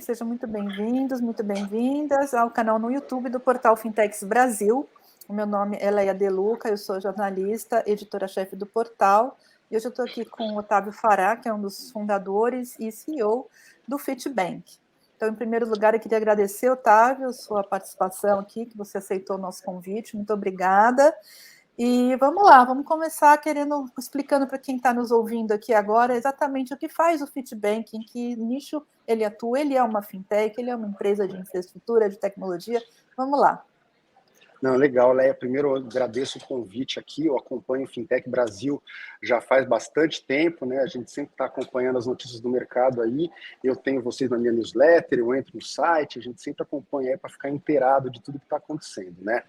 sejam muito bem-vindos, muito bem-vindas ao canal no YouTube do Portal Fintechs Brasil. O meu nome é Leia De Luca, eu sou jornalista, editora-chefe do portal, e hoje eu estou aqui com o Otávio Fará, que é um dos fundadores e CEO do Fitbank. Então, em primeiro lugar, eu queria agradecer, Otávio, sua participação aqui, que você aceitou o nosso convite, muito obrigada. E vamos lá, vamos começar explicando para quem está nos ouvindo aqui agora exatamente o que faz o Fitbank, em que nicho ele atua. Ele é uma fintech, ele é uma empresa de infraestrutura, de tecnologia. Vamos lá. Não, legal, Leia. Primeiro, eu agradeço o convite aqui. Eu acompanho o Fintech Brasil já faz bastante tempo, né? A gente sempre está acompanhando as notícias do mercado aí. Eu tenho vocês na minha newsletter, eu entro no site, a gente sempre acompanha aí para ficar inteirado de tudo que está acontecendo, né?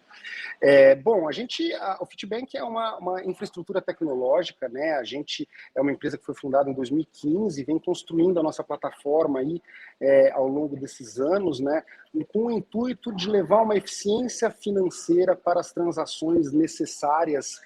Bom, o Fitbank é uma infraestrutura tecnológica, né? A gente é uma empresa que foi fundada em 2015 e vem construindo a nossa plataforma aí ao longo desses anos, né? Com o intuito de levar uma eficiência financeira para as transações necessárias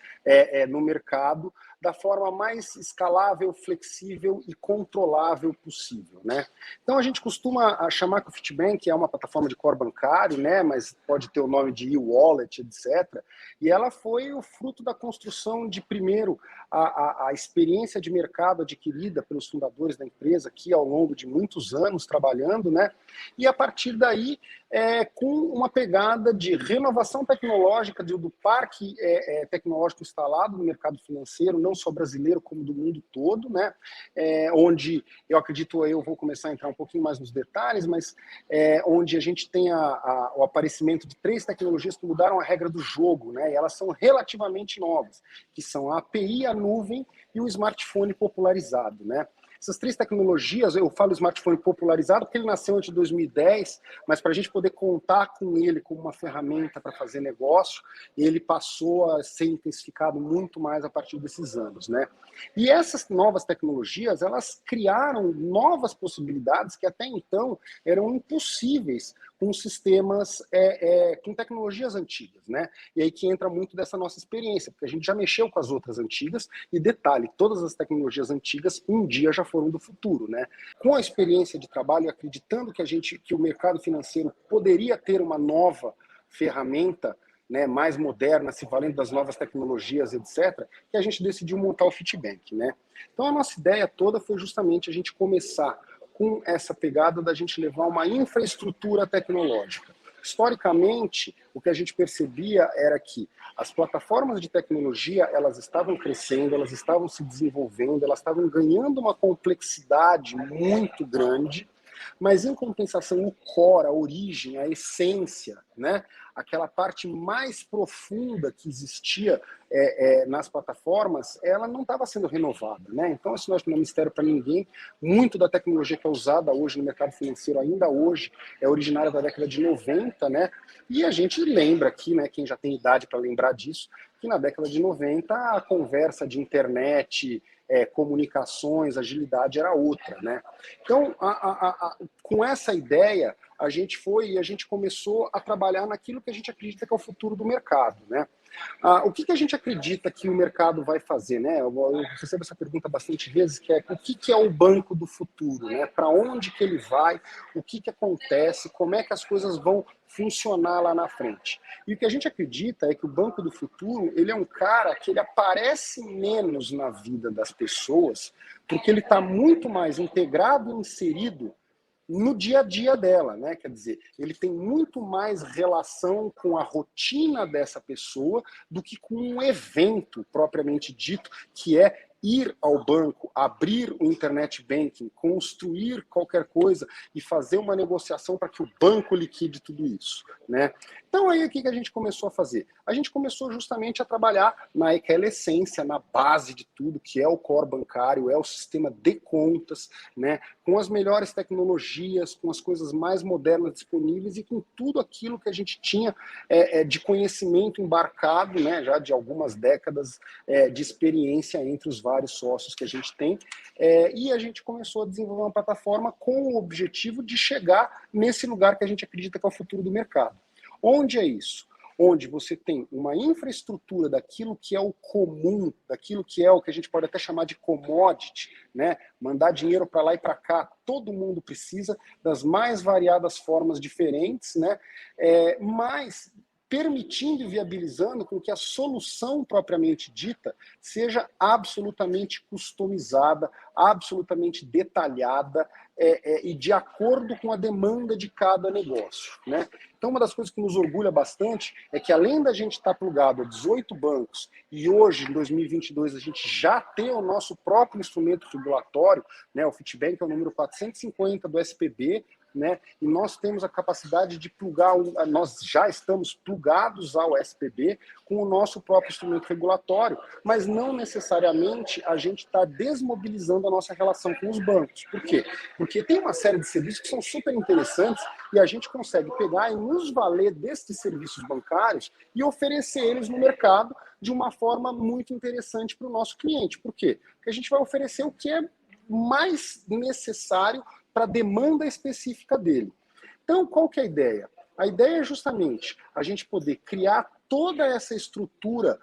no mercado da forma mais escalável, flexível e controlável possível, né? Então a gente costuma chamar que o Fitbank é uma plataforma de core bancário, né? Mas pode ter o nome de e-wallet, etc. E ela foi o fruto da construção de, primeiro, a experiência de mercado adquirida pelos fundadores da empresa aqui ao longo de muitos anos trabalhando, né? E a partir daí, com uma pegada de renovação tecnológica do parque tecnológico instalado no mercado financeiro, não só brasileiro, como do mundo todo, né? Onde eu acredito, eu vou começar a entrar um pouquinho mais nos detalhes, mas onde a gente tem o aparecimento de 3 tecnologias que mudaram a regra do jogo, né? E elas são relativamente novas, que são a API, a nuvem e o smartphone popularizado, né? Essas 3 tecnologias, eu falo smartphone popularizado porque ele nasceu antes de 2010, mas para a gente poder contar com ele como uma ferramenta para fazer negócio, ele passou a ser intensificado muito mais a partir desses anos, né? E essas novas tecnologias, elas criaram novas possibilidades que até então eram impossíveis com sistemas, com tecnologias antigas, né? E aí que entra muito dessa nossa experiência, porque a gente já mexeu com as outras antigas, e detalhe, todas as tecnologias antigas um dia já foram do futuro, né? Com a experiência de trabalho, acreditando que o mercado financeiro poderia ter uma nova ferramenta, né, mais moderna, se valendo das novas tecnologias, etc., que a gente decidiu montar o Fitbank, né? Então a nossa ideia toda foi justamente a gente começar com essa pegada da gente levar uma infraestrutura tecnológica. Historicamente, o que a gente percebia era que as plataformas de tecnologia, elas estavam crescendo, elas estavam se desenvolvendo, elas estavam ganhando uma complexidade muito grande, mas em compensação o core, a origem, a essência, né? Aquela parte mais profunda que existia nas plataformas, ela não estava sendo renovada, né? Então, isso não é mistério para ninguém. Muito da tecnologia que é usada hoje no mercado financeiro, ainda hoje, é originária da década de 90, né? E a gente lembra aqui, né, quem já tem idade para lembrar disso, que na década de 90 a conversa de internet, comunicações, agilidade era outra, né? Então, com essa ideia, a gente começou a trabalhar naquilo que a gente acredita que é o futuro do mercado, né? O que a gente acredita que o mercado vai fazer, né? Eu recebo essa pergunta bastante vezes, que é o que é o banco do futuro, né? Para onde que ele vai, o que acontece, como é que as coisas vão funcionar lá na frente. E o que a gente acredita é que o banco do futuro, ele é um cara que ele aparece menos na vida das pessoas, porque ele está muito mais integrado e inserido no dia a dia dela, né? Quer dizer, ele tem muito mais relação com a rotina dessa pessoa do que com um evento propriamente dito, que é ir ao banco, abrir o internet banking, construir qualquer coisa e fazer uma negociação para que o banco liquide tudo isso, né? Então aí o que a gente começou a fazer? A gente começou justamente a trabalhar naquela essência, na base de tudo, que é o core bancário, é o sistema de contas, né? Com as melhores tecnologias, com as coisas mais modernas disponíveis e com tudo aquilo que a gente tinha de conhecimento embarcado, né? Já de algumas décadas de experiência entre os vários sócios que a gente tem, e a gente começou a desenvolver uma plataforma com o objetivo de chegar nesse lugar que a gente acredita que é o futuro do mercado. Onde é isso? onde você tem uma infraestrutura daquilo que é o comum, daquilo que é o que a gente pode até chamar de commodity, né? Mandar dinheiro para lá e para cá, todo mundo precisa, das mais variadas formas diferentes, né? Mas permitindo e viabilizando com que a solução propriamente dita seja absolutamente customizada, absolutamente detalhada e de acordo com a demanda de cada negócio, né? Então, uma das coisas que nos orgulha bastante é que, além da gente estar plugado a 18 bancos e hoje, em 2022, a gente já ter o nosso próprio instrumento regulatório, né? O Fitbank é o número 450 do SPB, né? E nós temos a capacidade de plugar, nós já estamos plugados ao SPB com o nosso próprio instrumento regulatório, mas não necessariamente a gente está desmobilizando a nossa relação com os bancos. Por quê? Porque tem uma série de serviços que são super interessantes e a gente consegue pegar e nos valer desses serviços bancários e oferecer eles no mercado de uma forma muito interessante para o nosso cliente. Por quê? Porque a gente vai oferecer o que é mais necessário para a demanda específica dele. Então, qual que é a ideia? A ideia é justamente a gente poder criar toda essa estrutura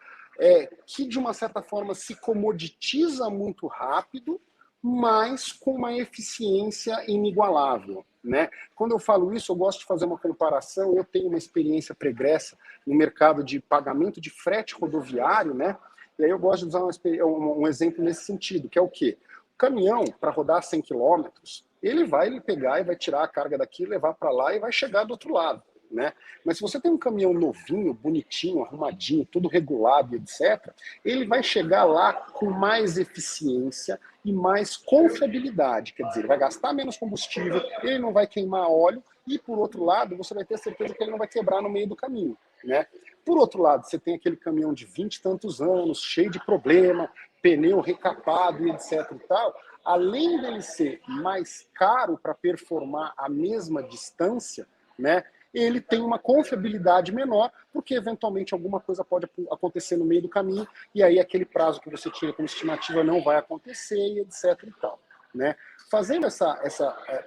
que, de uma certa forma, se comoditiza muito rápido, mas com uma eficiência inigualável, né? Quando eu falo isso, eu gosto de fazer uma comparação. Eu tenho uma experiência pregressa no mercado de pagamento de frete rodoviário, né? E aí eu gosto de usar um exemplo nesse sentido, que é o quê? O caminhão, para rodar 100 quilômetros, ele vai pegar e vai tirar a carga daqui, levar para lá e vai chegar do outro lado, né? Mas se você tem um caminhão novinho, bonitinho, arrumadinho, tudo regulado, etc., ele vai chegar lá com mais eficiência e mais confiabilidade. Quer dizer, ele vai gastar menos combustível, ele não vai queimar óleo e, por outro lado, você vai ter certeza que ele não vai quebrar no meio do caminho, né? Por outro lado, você tem aquele caminhão de 20 e tantos anos, cheio de problema, pneu recapado e etc. e tal. Além dele ser mais caro para performar a mesma distância, né, ele tem uma confiabilidade menor, porque eventualmente alguma coisa pode acontecer no meio do caminho, e aí aquele prazo que você tinha como estimativa não vai acontecer, e etc. e tal, né? Fazendo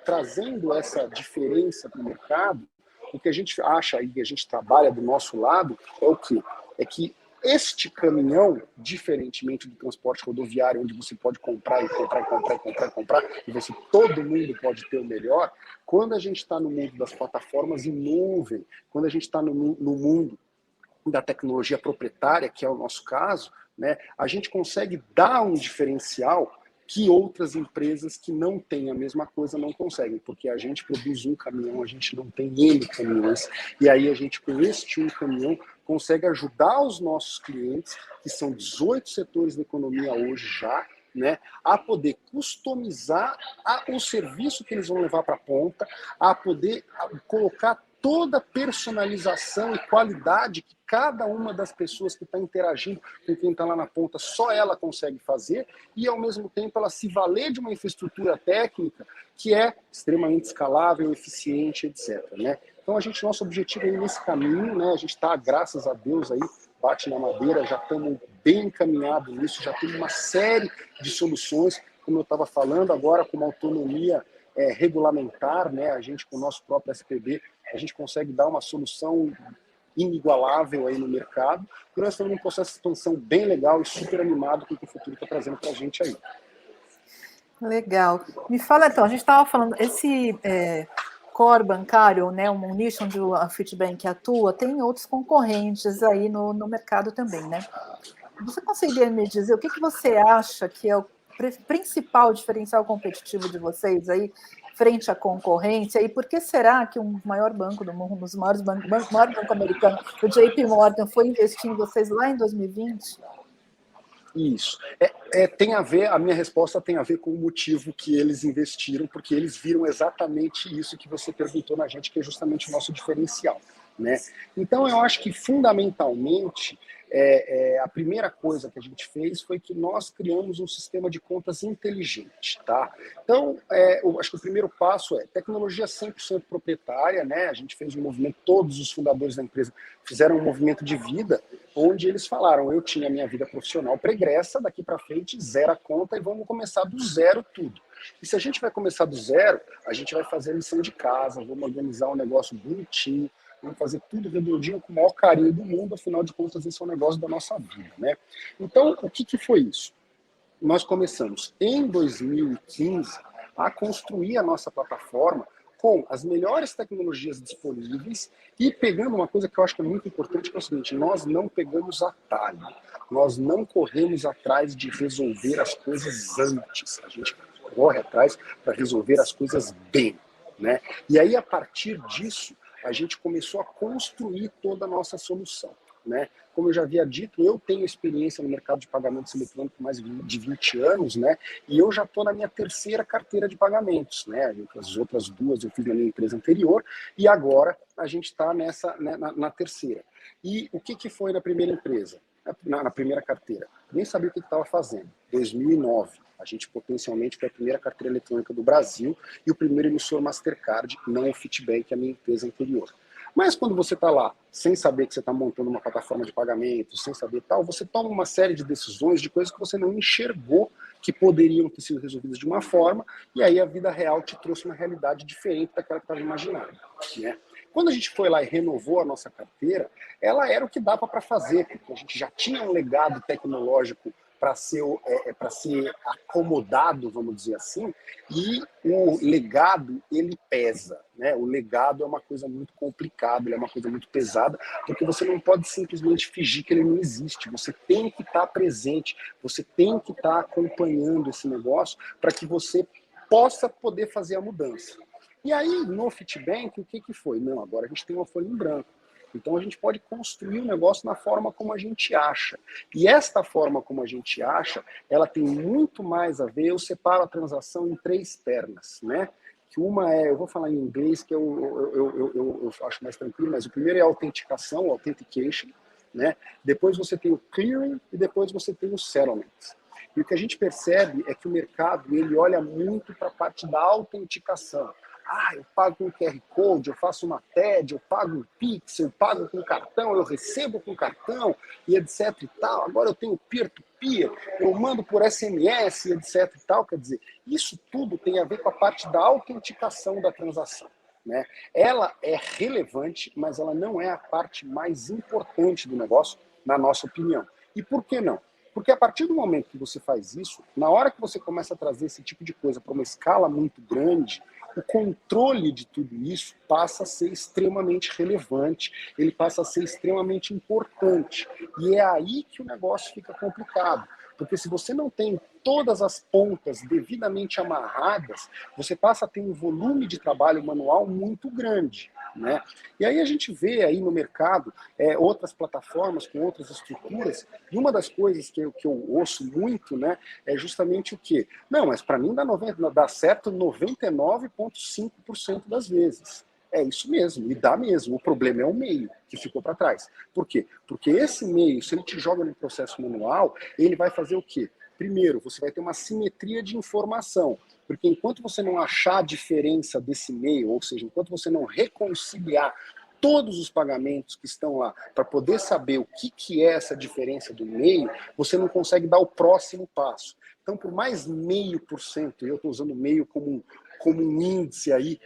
trazendo essa diferença para o mercado, o que a gente acha e a gente trabalha do nosso lado é o quê? É que este caminhão, diferentemente do transporte rodoviário, onde você pode comprar e comprar e comprar e comprar e comprar, e você, todo mundo pode ter o melhor, quando a gente está no mundo das plataformas em nuvem, quando a gente está no mundo da tecnologia proprietária, que é o nosso caso, né, a gente consegue dar um diferencial que outras empresas que não têm a mesma coisa não conseguem, porque a gente produz um caminhão, a gente não tem N caminhões, e aí a gente, com este um caminhão, consegue ajudar os nossos clientes, que são 18 setores da economia hoje já, né, a poder customizar o serviço que eles vão levar para a ponta, a poder colocar toda a personalização e qualidade que cada uma das pessoas que está interagindo com quem está lá na ponta, só ela consegue fazer, e ao mesmo tempo ela se valer de uma infraestrutura técnica que é extremamente escalável, eficiente, etc. Né? Então nosso objetivo é ir nesse caminho, né? A gente está, graças a Deus, aí, bate na madeira, já estamos bem encaminhados nisso, já tem uma série de soluções, como eu estava falando, agora com uma autonomia regulamentar, né? A gente, com o nosso próprio SPB, a gente consegue dar uma solução inigualável aí no mercado, e nós estamos num processo de expansão bem legal e super animado com o que o futuro está trazendo para a gente aí. Legal. Me fala então, a gente estava falando, esse core bancário, né, um nicho onde a Fitbank atua, tem outros concorrentes aí no mercado também, né? Você conseguiria me dizer o que você acha que é o principal diferencial competitivo de vocês aí frente à concorrência, e por que será que o maior banco do mundo, o maior banco americano, o JP Morgan, foi investir em vocês lá em 2020? Isso. Tem a ver, a minha resposta tem a ver com o motivo que eles investiram, porque eles viram exatamente isso que você perguntou na gente, que é justamente o nosso diferencial, né? Então, eu acho que, fundamentalmente, a primeira coisa que a gente fez foi que nós criamos um sistema de contas inteligente, tá? Então, eu acho que o primeiro passo é tecnologia 100% proprietária, né? A gente fez um movimento, todos os fundadores da empresa fizeram um movimento de vida, onde eles falaram, eu tinha minha vida profissional pregressa, daqui para frente zero a conta e vamos começar do zero tudo. E se a gente vai começar do zero, a gente vai fazer a lição de casa, vamos organizar um negócio bonitinho, vamos fazer tudo redondinho com o maior carinho do mundo, afinal de contas, esse é o negócio da nossa vida, né? Então, o que foi isso? Nós começamos em 2015 a construir a nossa plataforma com as melhores tecnologias disponíveis e pegando uma coisa que eu acho que é muito importante, que é o seguinte: nós não pegamos atalho, nós não corremos atrás de resolver as coisas antes, a gente corre atrás para resolver as coisas bem, né? E aí, a partir disso, a gente começou a construir toda a nossa solução, né? Como eu já havia dito, eu tenho experiência no mercado de pagamentos eletrônicos mais de 20 anos, né? E eu já estou na minha terceira carteira de pagamentos, né? As outras duas eu fiz na minha empresa anterior e agora a gente está nessa, né, na terceira. E o que foi na primeira empresa? Na primeira carteira? Nem sabia o que estava fazendo. 2009. A gente potencialmente foi a primeira carteira eletrônica do Brasil e o primeiro emissor Mastercard, não o Fitbank, a minha empresa anterior. Mas quando você está lá, sem saber que você está montando uma plataforma de pagamento, sem saber tal, você toma uma série de decisões, de coisas que você não enxergou que poderiam ter sido resolvidas de uma forma, e aí a vida real te trouxe uma realidade diferente daquela que estava imaginada, né? Quando a gente foi lá e renovou a nossa carteira, ela era o que dava para fazer, porque a gente já tinha um legado tecnológico para ser acomodado, vamos dizer assim, e o legado, ele pesa, né? O legado é uma coisa muito complicada, ele é uma coisa muito pesada, porque você não pode simplesmente fingir que ele não existe, você tem que estar presente, você tem que estar acompanhando esse negócio para que você possa poder fazer a mudança. E aí, no Fitbank, o que foi? Não, agora a gente tem uma folha em branco. Então a gente pode construir o negócio na forma como a gente acha. E esta forma como a gente acha, ela tem muito mais a ver, eu separo a transação em 3 pernas, né? Que uma é, eu vou falar em inglês, que eu acho mais tranquilo, mas o primeiro é a autenticação, authentication, né? Depois você tem o clearing e depois você tem o settlement. E o que a gente percebe é que o mercado, ele olha muito para a parte da autenticação. Eu pago com QR Code, eu faço uma TED, eu pago um Pix, eu pago com cartão, eu recebo com cartão, e etc e tal. Agora eu tenho peer-to-peer, eu mando por SMS, e etc e tal. Quer dizer, isso tudo tem a ver com a parte da autenticação da transação, né? Ela é relevante, mas ela não é a parte mais importante do negócio, na nossa opinião. E por que não? Porque a partir do momento que você faz isso, na hora que você começa a trazer esse tipo de coisa para uma escala muito grande, o controle de tudo isso passa a ser extremamente relevante, ele passa a ser extremamente importante. E é aí que o negócio fica complicado. Porque se você não tem todas as pontas devidamente amarradas, você passa a ter um volume de trabalho manual muito grande, né? E aí a gente vê aí no mercado outras plataformas com outras estruturas, e uma das coisas que eu ouço muito, né, é justamente o quê? Não, mas para mim dá certo 99,5% das vezes. É isso mesmo, e dá mesmo. O problema é o meio que ficou para trás. Por quê? Porque esse meio, se ele te joga no processo manual, ele vai fazer o quê? Primeiro, você vai ter uma simetria de informação, porque enquanto você não achar a diferença desse meio, ou seja, enquanto você não reconciliar todos os pagamentos que estão lá para poder saber o que é essa diferença do meio, você não consegue dar o próximo passo. Então, por mais 0,5%, e eu estou usando meio como um índice aí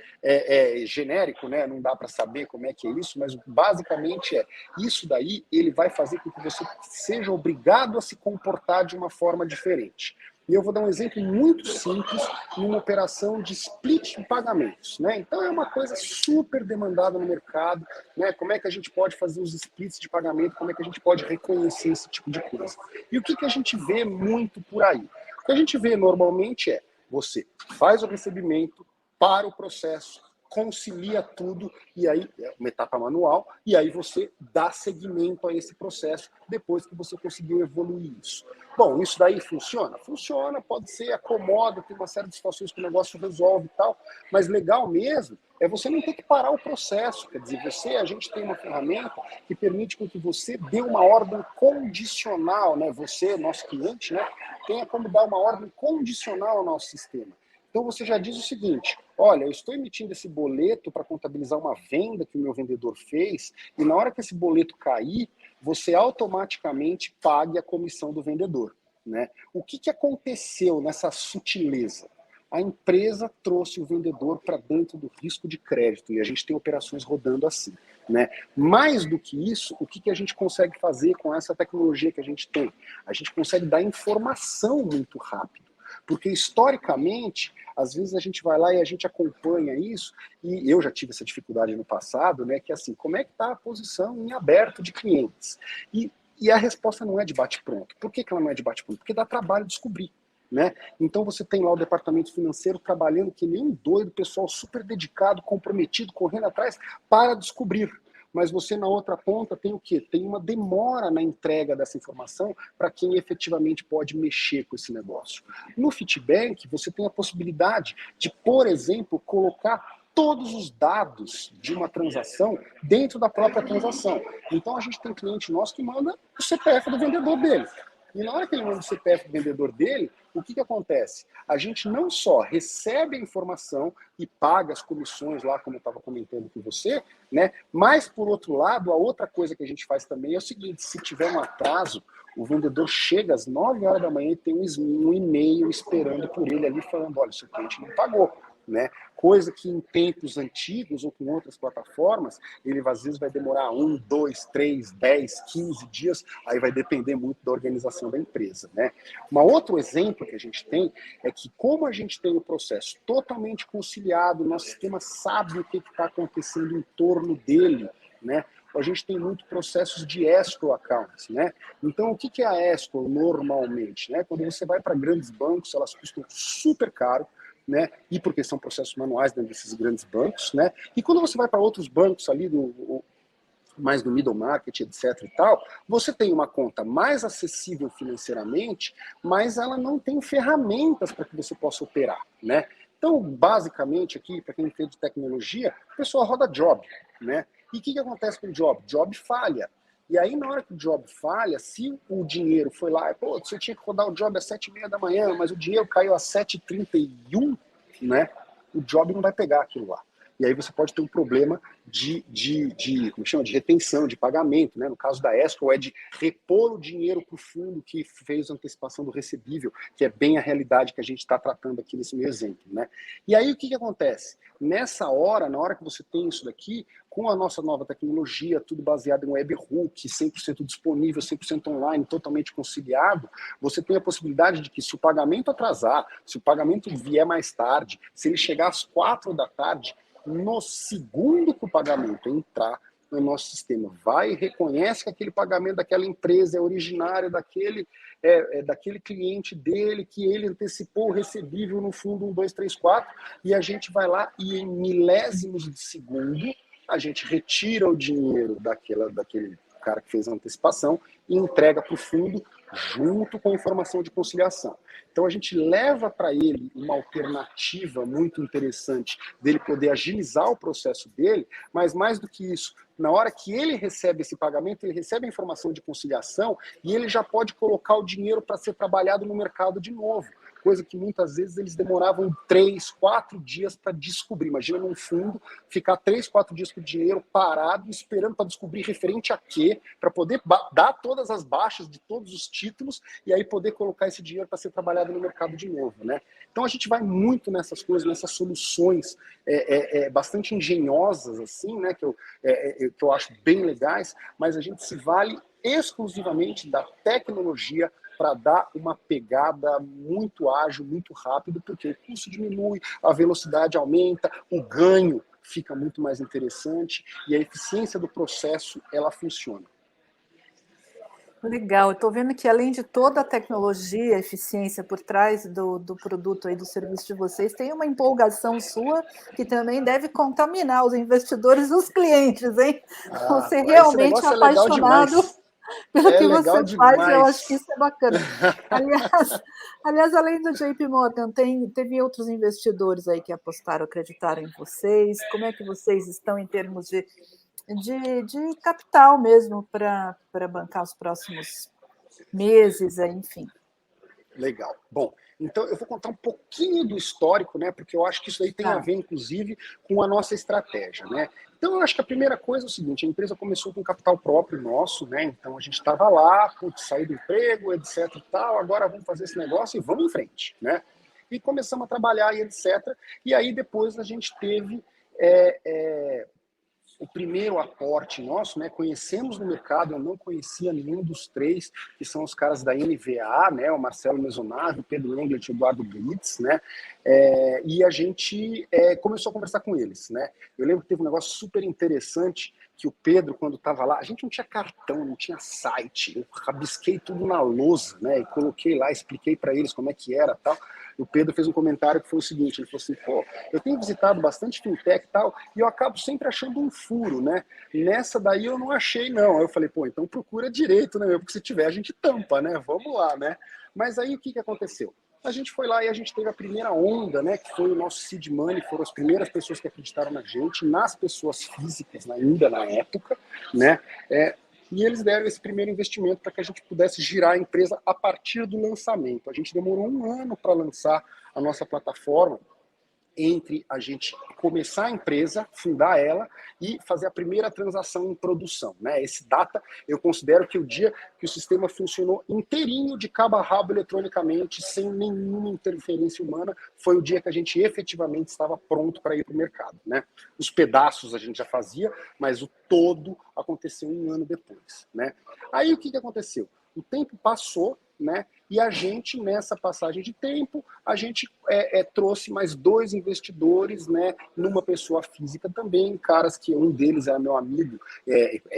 genérico, né? Não dá para saber como é que é isso, mas basicamente isso daí, ele vai fazer com que você seja obrigado a se comportar de uma forma diferente. E eu vou dar um exemplo muito simples numa operação de split de pagamentos, né? Então é uma coisa super demandada no mercado, né? Como é que a gente pode fazer os splits de pagamento, como é que a gente pode reconhecer esse tipo de coisa. E o que a gente vê muito por aí? O que a gente vê normalmente é você faz o recebimento, para o processo, concilia tudo, e aí é uma etapa manual, e aí você dá seguimento a esse processo depois que você conseguiu evoluir isso. Bom, isso daí funciona? Funciona, pode ser, acomoda, tem uma série de situações que o negócio resolve e tal, mas legal mesmo é você não ter que parar o processo, quer dizer, a gente tem uma ferramenta que permite com que você dê uma ordem condicional, né? Você, nosso cliente, né, tenha como dar uma ordem condicional ao nosso sistema. Então você já diz o seguinte: olha, eu estou emitindo esse boleto para contabilizar uma venda que o meu vendedor fez, e na hora que esse boleto cair, você automaticamente pague a comissão do vendedor, né? O que aconteceu nessa sutileza? A empresa trouxe o vendedor para dentro do risco de crédito, e a gente tem operações rodando assim. né? Mais do que isso, o que a gente consegue fazer com essa tecnologia que a gente tem? A gente consegue dar informação muito rápido. Porque, historicamente, às vezes a gente vai lá e a gente acompanha isso, e eu já tive essa dificuldade no passado, né? Que é assim, como é que está a posição em aberto de clientes? E a resposta não é de bate-pronto. Por que ela não é de bate-pronto? Porque dá trabalho descobrir. Né? Então você tem lá o departamento financeiro trabalhando que nem um doido, pessoal super dedicado, comprometido, correndo atrás para descobrir. Mas você na outra ponta tem o quê? Tem uma demora na entrega dessa informação para quem efetivamente pode mexer com esse negócio. No Fitbank, você tem a possibilidade de, por exemplo, colocar todos os dados de uma transação dentro da própria transação. Então a gente tem cliente nosso que manda o CPF do vendedor dele. E na hora que ele manda o CPF do vendedor dele, o que acontece? A gente não só recebe a informação e paga as comissões lá, como eu estava comentando com você, né? Mas, por outro lado, a outra coisa que a gente faz também é o seguinte, se tiver um atraso, o vendedor chega às 9 horas da manhã e tem um e-mail esperando por ele ali, falando, olha, seu cliente não pagou. Né? Coisa que em tempos antigos ou com outras plataformas, ele às vezes vai demorar 1, 2, 3, 10, 15 dias, aí vai depender muito da organização da empresa. Né? Um outro exemplo que a gente tem é que, como a gente tem o processo totalmente conciliado, o nosso sistema sabe o que está acontecendo em torno dele, né? A gente tem muito processos de escrow accounts, né? Então, o que é a escrow normalmente? Né? Quando você vai para grandes bancos, elas custam super caro, né? E porque são processos manuais dentro desses grandes bancos, né? E quando você vai para outros bancos ali mais do middle market, etc e tal, você tem uma conta mais acessível financeiramente, mas ela não tem ferramentas para que você possa operar, né? Então, basicamente aqui, para quem entende de tecnologia, o pessoal roda job, né? E o que acontece com o job? Job falha. E aí, na hora que o job falha, se o dinheiro foi lá, pô, você tinha que rodar o job às 7h30 da manhã, mas o dinheiro caiu às 7h31, né? O job não vai pegar aquilo lá. E aí você pode ter um problema como chama, de retenção, de pagamento, né? No caso da escrow, é de repor o dinheiro para o fundo que fez a antecipação do recebível, que é bem a realidade que a gente está tratando aqui nesse meu exemplo, né? E aí o que acontece? Nessa hora, na hora que você tem isso daqui, com a nossa nova tecnologia, tudo baseado em webhook, 100% disponível, 100% online, totalmente conciliado, você tem a possibilidade de que, se o pagamento atrasar, se o pagamento vier mais tarde, se ele chegar às 4 da tarde, no segundo que o pagamento entrar no nosso sistema, vai e reconhece que aquele pagamento daquela empresa é originário daquele cliente dele, que ele antecipou o recebível no fundo 1, 2, 3, 4, e a gente vai lá e em milésimos de segundo a gente retira o dinheiro daquele cara que fez a antecipação e entrega para o fundo junto com a informação de conciliação. Então a gente leva para ele uma alternativa muito interessante dele poder agilizar o processo dele, mas mais do que isso, na hora que ele recebe esse pagamento, ele recebe a informação de conciliação e ele já pode colocar o dinheiro para ser trabalhado no mercado de novo. Coisa que muitas vezes eles demoravam 3, 4 dias para descobrir. Imagina num fundo ficar 3, 4 dias com o dinheiro parado, esperando para descobrir referente a quê, para poder dar todas as baixas de todos os títulos e aí poder colocar esse dinheiro para ser trabalhado no mercado de novo, né? Então a gente vai muito nessas coisas, nessas soluções bastante engenhosas, assim, né? Que eu acho bem legais, mas a gente se vale exclusivamente da tecnologia para dar uma pegada muito ágil, muito rápido, porque o custo diminui, a velocidade aumenta, o ganho fica muito mais interessante e a eficiência do processo, ela funciona. Legal, eu estou vendo que, além de toda a tecnologia, a eficiência por trás do produto aí, do serviço de vocês, tem uma empolgação sua que também deve contaminar os investidores e os clientes, hein? Você Esse realmente é negócio é legal apaixonado demais. pelo É que legal você faz, e eu demais. acho que isso é bacana. Aliás, além do JP Morgan, teve outros investidores aí que apostaram, acreditaram em vocês. Como é que vocês estão em termos de capital mesmo para bancar os próximos meses, enfim? Legal. Bom, então eu vou contar um pouquinho do histórico, né? Porque eu acho que isso aí tem a ver, inclusive, com a nossa estratégia, né? Então eu acho que a primeira coisa é o seguinte: a empresa começou com capital próprio nosso, né? Então a gente estava lá, sair do emprego, etc e tal, agora vamos fazer esse negócio e vamos em frente, né? E começamos a trabalhar e etc. E aí depois a gente teve o primeiro aporte nosso, né? Conhecemos no mercado, eu não conhecia nenhum dos três, que são os caras da NVA, né? O Marcelo Mesonave, o Pedro Englet, o Eduardo Blitz, né? E a gente começou a conversar com eles, né? Eu lembro que teve um negócio super interessante, que o Pedro, quando estava lá, a gente não tinha cartão, não tinha site, eu rabisquei tudo na lousa, né? E coloquei lá, expliquei para eles como é que era e tal. E o Pedro fez um comentário que foi o seguinte, ele falou assim, pô, eu tenho visitado bastante fintech e tal, e eu acabo sempre achando um furo, né? Nessa daí eu não achei, não. Aí eu falei, pô, então procura direito, né? Porque se tiver, a gente tampa, né? Vamos lá, né? Mas aí o que aconteceu? A gente foi lá e a gente teve a primeira onda, né, que foi o nosso seed money, foram as primeiras pessoas que acreditaram na gente, nas pessoas físicas ainda na época, né, e eles deram esse primeiro investimento para que a gente pudesse girar a empresa a partir do lançamento. A gente demorou 1 ano para lançar a nossa plataforma, entre a gente começar a empresa, fundar ela e fazer a primeira transação em produção, né? Esse data, eu considero que o dia que o sistema funcionou inteirinho de cabo a rabo eletronicamente, sem nenhuma interferência humana, foi o dia que a gente efetivamente estava pronto para ir para o mercado, né? Os pedaços a gente já fazia, mas o todo aconteceu 1 ano depois, né? Aí o que aconteceu? O tempo passou, né? E a gente, nessa passagem de tempo, a gente trouxe mais 2 investidores, né? Numa pessoa física também, caras que um deles é meu amigo,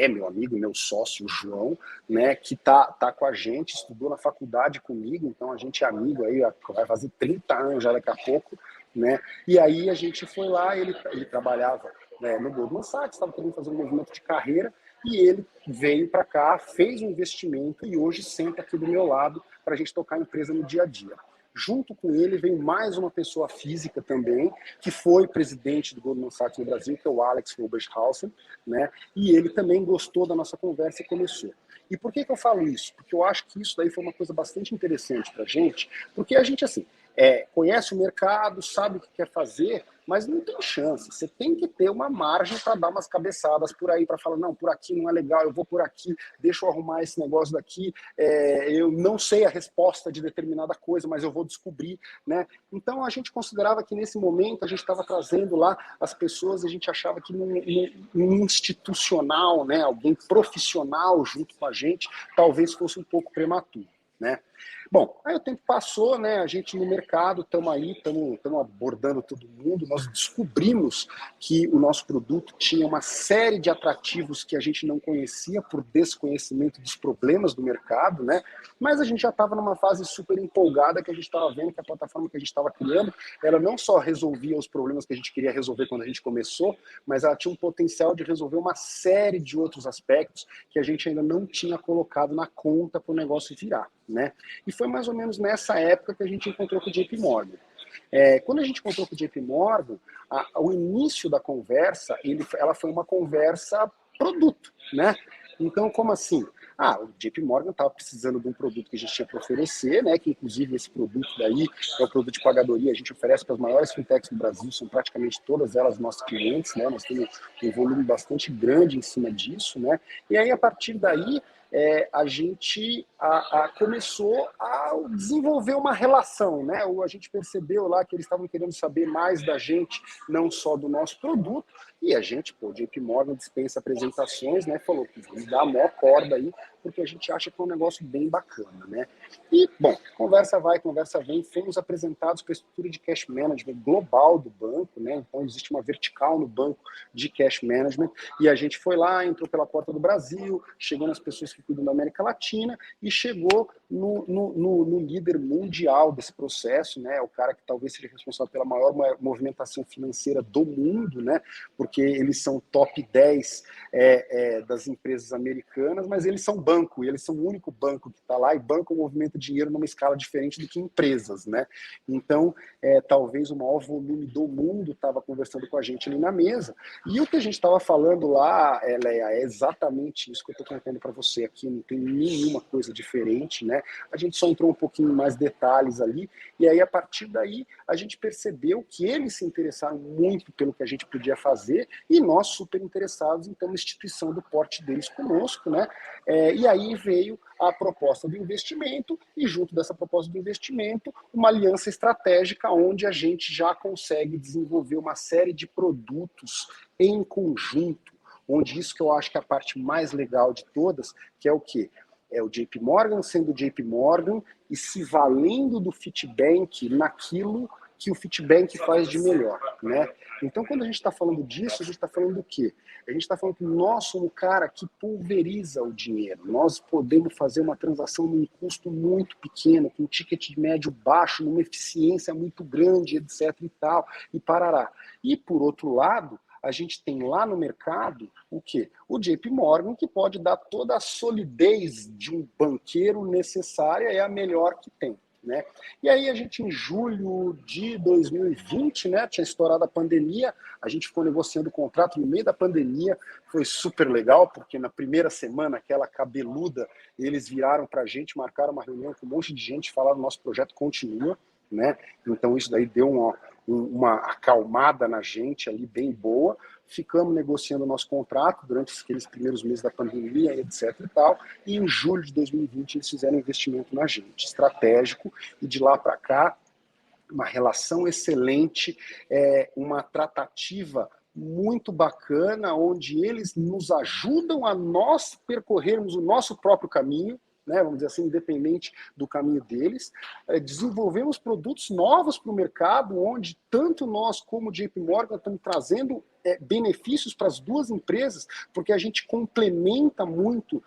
meu amigo, meu sócio, o João, né? Que tá com a gente, estudou na faculdade comigo, então a gente é amigo aí, vai fazer 30 anos já daqui a pouco, né? E aí a gente foi lá, ele trabalhava, né, no Goldman Sachs, estava querendo fazer um movimento de carreira, e ele veio para cá, fez um investimento e hoje senta aqui do meu lado para a gente tocar a empresa no dia a dia. Junto com ele veio mais uma pessoa física também, que foi presidente do Goldman Sachs no Brasil, que é o Alex Oberhausen, né? E ele também gostou da nossa conversa e começou. E por que eu falo isso? Porque eu acho que isso daí foi uma coisa bastante interessante para a gente, porque a gente, assim, conhece o mercado, sabe o que quer fazer, mas não tem chance. Você tem que ter uma margem para dar umas cabeçadas por aí, para falar, não, por aqui não é legal, eu vou por aqui, deixa eu arrumar esse negócio daqui, eu não sei a resposta de determinada coisa, mas eu vou descobrir, né? Então a gente considerava que nesse momento a gente estava trazendo lá as pessoas, a gente achava que num institucional, né, alguém profissional junto com a gente, talvez fosse um pouco prematuro, né? Bom, aí o tempo passou, né? A gente no mercado, estamos aí, estamos abordando todo mundo. Nós descobrimos que o nosso produto tinha uma série de atrativos que a gente não conhecia por desconhecimento dos problemas do mercado, né? Mas a gente já estava numa fase super empolgada, que a gente estava vendo que a plataforma que a gente estava criando, ela não só resolvia os problemas que a gente queria resolver quando a gente começou, mas ela tinha um potencial de resolver uma série de outros aspectos que a gente ainda não tinha colocado na conta para o negócio virar, né? E foi mais ou menos nessa época que a gente encontrou com o JP Morgan. Quando a gente encontrou com o JP Morgan, o início da conversa, ela foi uma conversa produto, né? Então, como assim? O JP Morgan estava precisando de um produto que a gente tinha para oferecer, né? Que inclusive esse produto daí é o produto de pagadoria, a gente oferece para as maiores fintechs do Brasil, são praticamente todas elas nossos clientes, né? Nós temos um volume bastante grande em cima disso, né? E aí, a partir daí, a gente começou a desenvolver uma relação, né? A gente percebeu lá que eles estavam querendo saber mais da gente, não só do nosso produto, e a gente, o JP Morgan dispensa apresentações, né? Falou que vamos dar a maior corda aí, porque a gente acha que é um negócio bem bacana, né? E, bom, conversa vai, conversa vem, fomos apresentados para a estrutura de cash management global do banco, né? Então, existe uma vertical no banco de cash management, e a gente foi lá, entrou pela porta do Brasil, chegou nas pessoas que cuidam da América Latina e chegou no líder mundial desse processo, né? O cara que talvez seja responsável pela maior movimentação financeira do mundo, né? Porque eles são top 10 das empresas americanas, mas eles são banco, e eles são o único banco que está lá, e banco movimenta dinheiro numa escala diferente do que empresas, né? Então, talvez o maior volume do mundo estava conversando com a gente ali na mesa, e o que a gente estava falando lá, Leia, é exatamente isso que eu estou contando para você aqui, não tem nenhuma coisa diferente, né? A gente só entrou um pouquinho mais detalhes ali, e aí a partir daí a gente percebeu que eles se interessaram muito pelo que a gente podia fazer, e nós super interessados em ter uma instituição do porte deles conosco, né? E aí veio a proposta do investimento, e junto dessa proposta do investimento, uma aliança estratégica onde a gente já consegue desenvolver uma série de produtos em conjunto, onde isso que eu acho que é a parte mais legal de todas, que é o quê? É o JP Morgan sendo JP Morgan e se valendo do Fitbank naquilo que o Fitbank faz de melhor, né? Então, quando a gente está falando disso, a gente está falando do quê? A gente está falando que nós somos o cara que pulveriza o dinheiro. Nós podemos fazer uma transação num custo muito pequeno, com um ticket médio baixo, numa eficiência muito grande, etc. e tal, e parará. E, por outro lado, a gente tem lá no mercado o quê? O JP Morgan, que pode dar toda a solidez de um banqueiro necessária, é a melhor que tem. Né? E aí a gente, em julho de 2020, né, tinha estourado a pandemia, a gente ficou negociando o contrato no meio da pandemia, foi super legal, porque na primeira semana, aquela cabeluda, eles viraram para a gente, marcaram uma reunião com um monte de gente, falaram: nosso projeto continua, né? Então isso daí deu uma acalmada na gente ali, bem boa. Ficamos negociando o nosso contrato durante aqueles primeiros meses da pandemia, etc. e tal, e em julho de 2020 eles fizeram um investimento na gente, estratégico, e de lá para cá, uma relação excelente, uma tratativa muito bacana, onde eles nos ajudam a nós percorrermos o nosso próprio caminho, né, vamos dizer assim, independente do caminho deles. Desenvolvemos produtos novos para o mercado, onde tanto nós como o JP Morgan estamos trazendo benefícios para as duas empresas, porque a gente complementa muito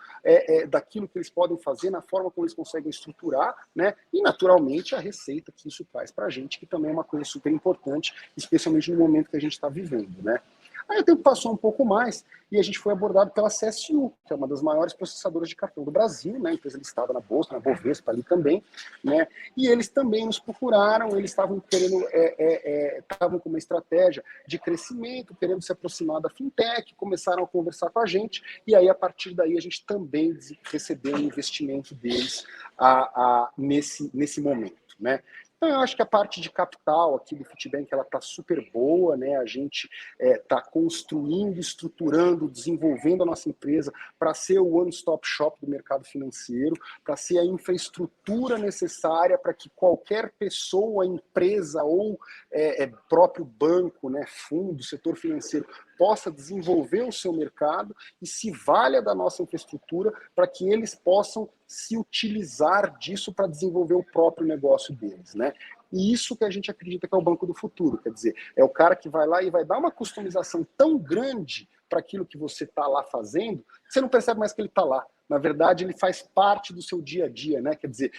daquilo que eles podem fazer, na forma como eles conseguem estruturar, né, e naturalmente a receita que isso traz para a gente, que também é uma coisa super importante, especialmente no momento que a gente está vivendo, né. Aí o tempo passou um pouco mais e a gente foi abordado pela CSU, que é uma das maiores processadoras de cartão do Brasil, né? Empresa listada na Bolsa, na Bovespa ali também, né? E eles também nos procuraram, eles estavam querendo, estavam com uma estratégia de crescimento, querendo se aproximar da fintech, começaram a conversar com a gente, e aí a partir daí a gente também recebeu um investimento deles nesse momento, né? Então, eu acho que a parte de capital aqui do Fitbank, ela está super boa, né? A gente está construindo, estruturando, desenvolvendo a nossa empresa para ser o one-stop shop do mercado financeiro, para ser a infraestrutura necessária para que qualquer pessoa, empresa ou próprio banco, né, fundo, setor financeiro, possa desenvolver o seu mercado e se valha da nossa infraestrutura para que eles possam se utilizar disso para desenvolver o próprio negócio deles, né? E isso que a gente acredita que é o banco do futuro, quer dizer, é o cara que vai lá e vai dar uma customização tão grande para aquilo que você está lá fazendo, que você não percebe mais que ele está lá. Na verdade, ele faz parte do seu dia a dia, né? Quer dizer,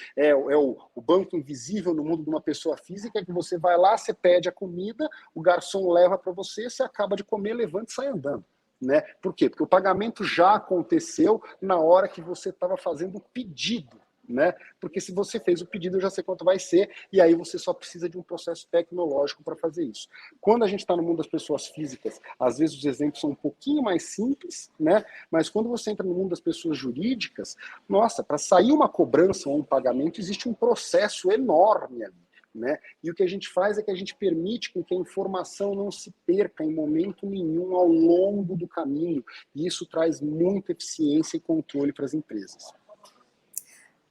o banco invisível no mundo de uma pessoa física, que você vai lá, você pede a comida, o garçom leva para você, você acaba de comer, levanta e sai andando. Né? Por quê? Porque o pagamento já aconteceu na hora que você estava fazendo o pedido. Né? Porque se você fez o pedido, eu já sei quanto vai ser, e aí você só precisa de um processo tecnológico para fazer isso. Quando a gente está no mundo das pessoas físicas, às vezes os exemplos são um pouquinho mais simples, né? Mas quando você entra no mundo das pessoas jurídicas, nossa, para sair uma cobrança ou um pagamento, existe um processo enorme ali. Né? E o que a gente faz é que a gente permite que a informação não se perca em momento nenhum ao longo do caminho, e isso traz muita eficiência e controle para as empresas.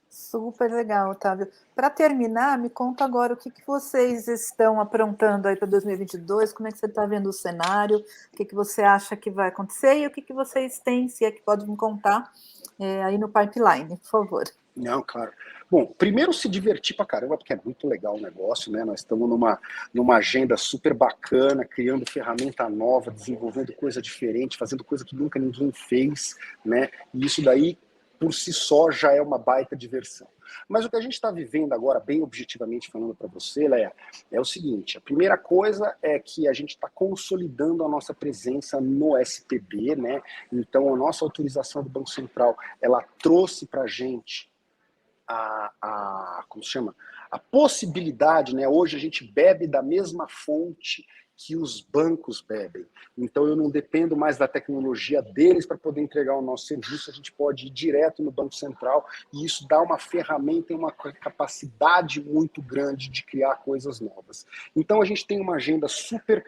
Super legal, Otávio. Para terminar, me conta agora o que vocês estão aprontando aí para 2022, como é que você está vendo o cenário, o que você acha que vai acontecer e o que vocês têm, se é que pode me contar, aí no pipeline, por favor. Não, claro. Bom, primeiro se divertir pra caramba, porque é muito legal o negócio, né? Nós estamos numa agenda super bacana, criando ferramenta nova, desenvolvendo coisa diferente, fazendo coisa que nunca ninguém fez, né? E isso daí, por si só, já é uma baita diversão. Mas o que a gente está vivendo agora, bem objetivamente falando para você, Leia, é o seguinte: a primeira coisa é que a gente está consolidando a nossa presença no SPB, né? Então, a nossa autorização do Banco Central, ela trouxe para a gente como se chama? A possibilidade, né? Hoje a gente bebe da mesma fonte que os bancos bebem. Então eu não dependo mais da tecnologia deles para poder entregar o nosso serviço, a gente pode ir direto no Banco Central e isso dá uma ferramenta e uma capacidade muito grande de criar coisas novas. Então a gente tem uma agenda super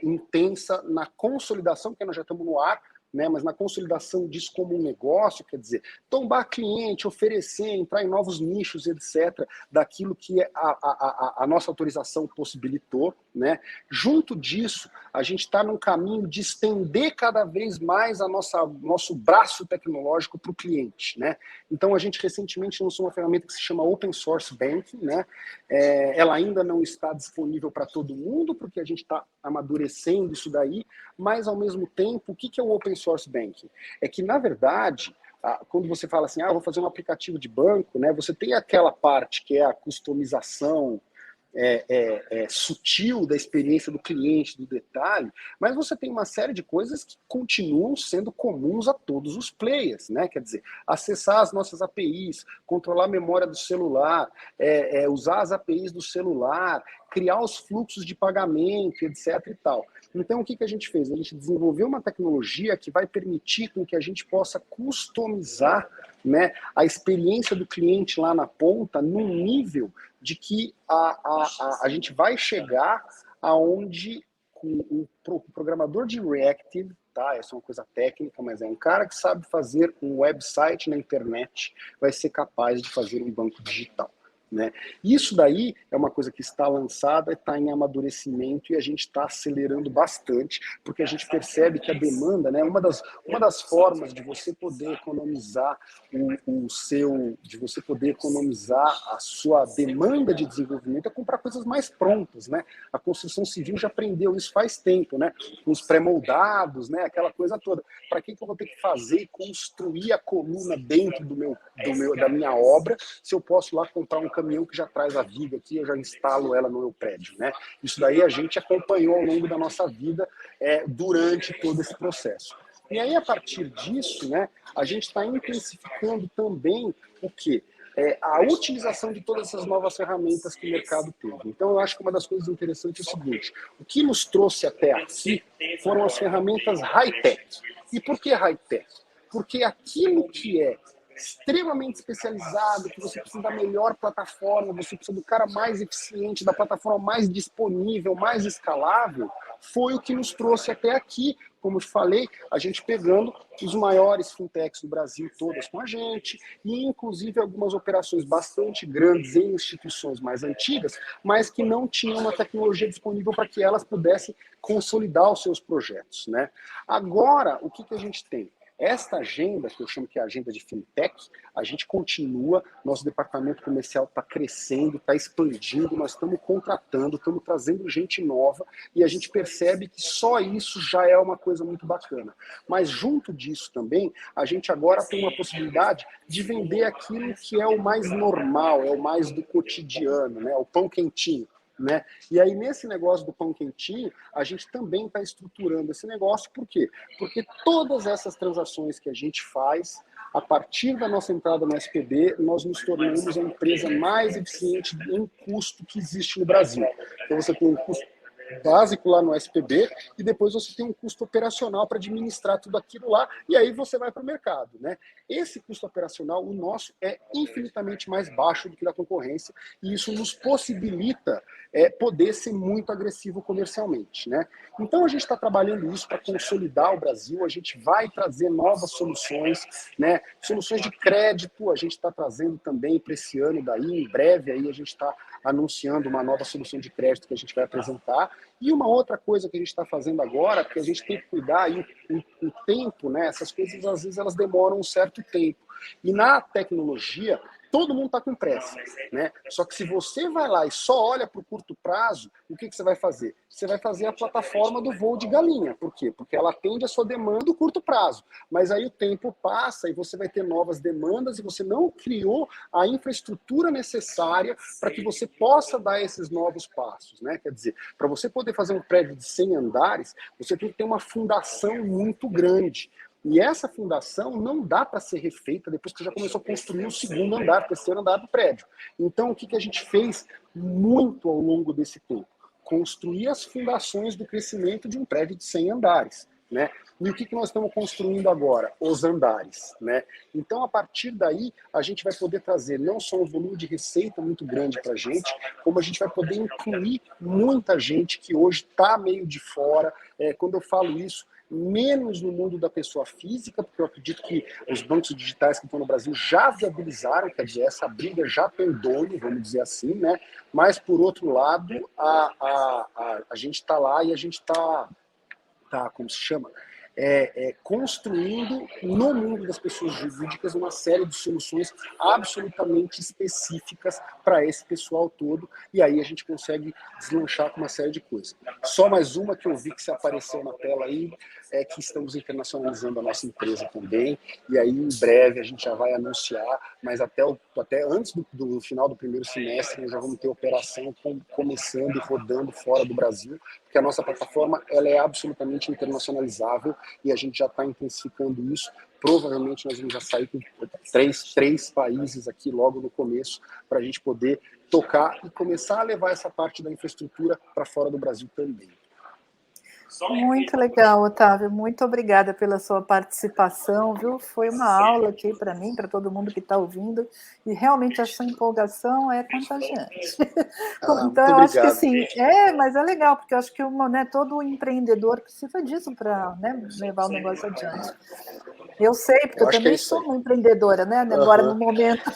intensa na consolidação, que nós já estamos no ar, né? Mas na consolidação disso como um negócio, quer dizer, tombar cliente, oferecer, entrar em novos nichos, etc., daquilo que a nossa autorização possibilitou, né? Junto disso, a gente está num caminho de estender cada vez mais nosso braço tecnológico para o cliente, né? Então, a gente recentemente lançou uma ferramenta que se chama Open Source Banking, né? Ela ainda não está disponível para todo mundo, porque a gente está amadurecendo isso daí, mas, ao mesmo tempo, o que é o Open Source Banking? É que, na verdade, quando você fala assim, vou fazer um aplicativo de banco, né? Você tem aquela parte que é a customização sutil da experiência do cliente, do detalhe, mas você tem uma série de coisas que continuam sendo comuns a todos os players, né? Quer dizer, acessar as nossas APIs, controlar a memória do celular, usar as APIs do celular, criar os fluxos de pagamento, etc. e tal. Então, o que a gente fez? A gente desenvolveu uma tecnologia que vai permitir com que a gente possa customizar, né, a experiência do cliente lá na ponta num nível de que a gente vai chegar aonde o programador de Reactive, tá? Essa é uma coisa técnica, mas é um cara que sabe fazer um website na internet, vai ser capaz de fazer um banco digital, né? Isso daí é uma coisa que está lançada, está em amadurecimento e a gente está acelerando bastante, porque a gente percebe que a demanda, né, uma das formas de você poder economizar de você poder economizar a sua demanda de desenvolvimento é comprar coisas mais prontas, né? A construção civil já aprendeu isso faz tempo, né? Os pré-moldados, né? Aquela coisa toda. Para que eu vou ter que fazer e construir a coluna dentro da minha obra, se eu posso lá comprar um caminhão que já traz a viga aqui, eu já instalo ela no meu prédio, né? Isso daí a gente acompanhou ao longo da nossa vida durante todo esse processo. E aí, a partir disso, né, a gente está intensificando também o quê? A utilização de todas essas novas ferramentas que o mercado teve. Então, eu acho que uma das coisas interessantes é o seguinte, o que nos trouxe até aqui foram as ferramentas high-tech. E por que high-tech? Porque aquilo que é extremamente especializado, que você precisa da melhor plataforma, você precisa do cara mais eficiente, da plataforma mais disponível, mais escalável, foi o que nos trouxe até aqui. Como eu falei, a gente pegando os maiores fintechs do Brasil, todas com a gente, e inclusive algumas operações bastante grandes em instituições mais antigas, mas que não tinham uma tecnologia disponível para que elas pudessem consolidar os seus projetos, né? Agora, o que a gente tem? Esta agenda, que eu chamo que é a agenda de fintech, a gente continua, nosso departamento comercial está crescendo, está expandindo, nós estamos contratando, estamos trazendo gente nova e a gente percebe que só isso já é uma coisa muito bacana. Mas junto disso também, a gente agora tem uma possibilidade de vender aquilo que é o mais normal, é o mais do cotidiano, né? O pão quentinho. Né? E aí, nesse negócio do pão quentinho, a gente também está estruturando esse negócio. Por quê? Porque todas essas transações que a gente faz, a partir da nossa entrada no SPB, nós nos tornamos a empresa mais eficiente em custo que existe no Brasil. Então, você tem um custo básico lá no SPB e depois você tem um custo operacional para administrar tudo aquilo lá e aí você vai para o mercado, né? Esse custo operacional, o nosso, é infinitamente mais baixo do que da concorrência e isso nos possibilita poder ser muito agressivo comercialmente, né? Então a gente está trabalhando isso para consolidar o Brasil, a gente vai trazer novas soluções, né? Soluções de crédito, a gente está trazendo também para esse ano daí, em breve aí a gente está anunciando uma nova solução de crédito que a gente vai apresentar. E uma outra coisa que a gente está fazendo agora, porque a gente tem que cuidar, e o tempo, né? Essas coisas às vezes elas demoram um certo tempo. E na tecnologia, todo mundo está com pressa, né? Só que se você vai lá e só olha para o curto prazo, o que você vai fazer? Você vai fazer a plataforma do voo de galinha. Por quê? Porque ela atende a sua demanda do curto prazo. Mas aí o tempo passa e você vai ter novas demandas e você não criou a infraestrutura necessária para que você possa dar esses novos passos, né? Quer dizer, para você poder fazer um prédio de 100 andares, você tem que ter uma fundação muito grande. E essa fundação não dá para ser refeita depois que você já começou a construir o segundo andar, o terceiro andar do prédio. Então, o que a gente fez muito ao longo desse tempo? Construir as fundações do crescimento de um prédio de 100 andares, né? E o que nós estamos construindo agora? Os andares, né? Então, a partir daí, a gente vai poder trazer não só um volume de receita muito grande para a gente, como a gente vai poder incluir muita gente que hoje está meio de fora. Quando eu falo isso, menos no mundo da pessoa física, porque eu acredito que os bancos digitais que estão no Brasil já viabilizaram, quer dizer, essa briga já tem dono, vamos dizer assim, né? Mas, por outro lado, a gente está lá e a gente está, como se chama? Construindo no mundo das pessoas jurídicas uma série de soluções absolutamente específicas para esse pessoal todo, e aí a gente consegue deslanchar com uma série de coisas. Só mais uma que eu vi que se apareceu na tela aí, é que estamos internacionalizando a nossa empresa também, e aí em breve a gente já vai anunciar, mas até antes do final do primeiro semestre nós já vamos ter operação começando e rodando fora do Brasil, porque a nossa plataforma ela é absolutamente internacionalizável e a gente já está intensificando isso. Provavelmente nós vamos já sair com três países aqui logo no começo para a gente poder tocar e começar a levar essa parte da infraestrutura para fora do Brasil também. Muito legal, Otávio. Muito obrigada pela sua participação, viu? Foi uma aula aqui para mim, para todo mundo que está ouvindo, e realmente a sua empolgação é contagiante. Então, eu acho que sim, mas é legal, porque eu acho que todo empreendedor precisa disso para, né, levar o negócio adiante. Eu sei, porque eu também sou uma empreendedora, né? Agora, no momento.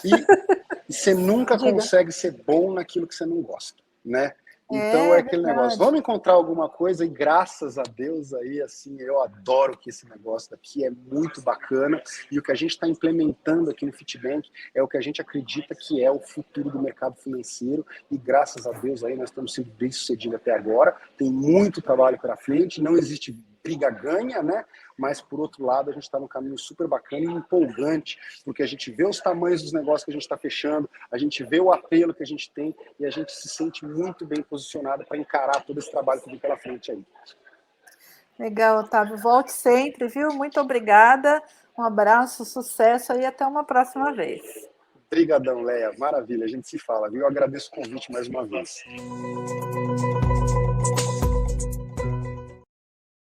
E você nunca consegue ser bom naquilo que você não gosta, né? Então é aquele negócio, vamos encontrar alguma coisa e graças a Deus aí, assim, eu adoro que esse negócio daqui é muito bacana e o que a gente está implementando aqui no Fitbank é o que a gente acredita que é o futuro do mercado financeiro e graças a Deus aí nós estamos sendo bem sucedidos até agora, tem muito trabalho pela frente, não existe briga-ganha, né? Mas, por outro lado, a gente está num caminho super bacana e empolgante, porque a gente vê os tamanhos dos negócios que a gente está fechando, a gente vê o apelo que a gente tem e a gente se sente muito bem posicionado para encarar todo esse trabalho que vem pela frente aí. Legal, Otávio. Volte sempre, viu? Muito obrigada. Um abraço, sucesso e até uma próxima vez. Obrigadão, Leia. Maravilha, a gente se fala, viu? Eu agradeço o convite mais uma vez.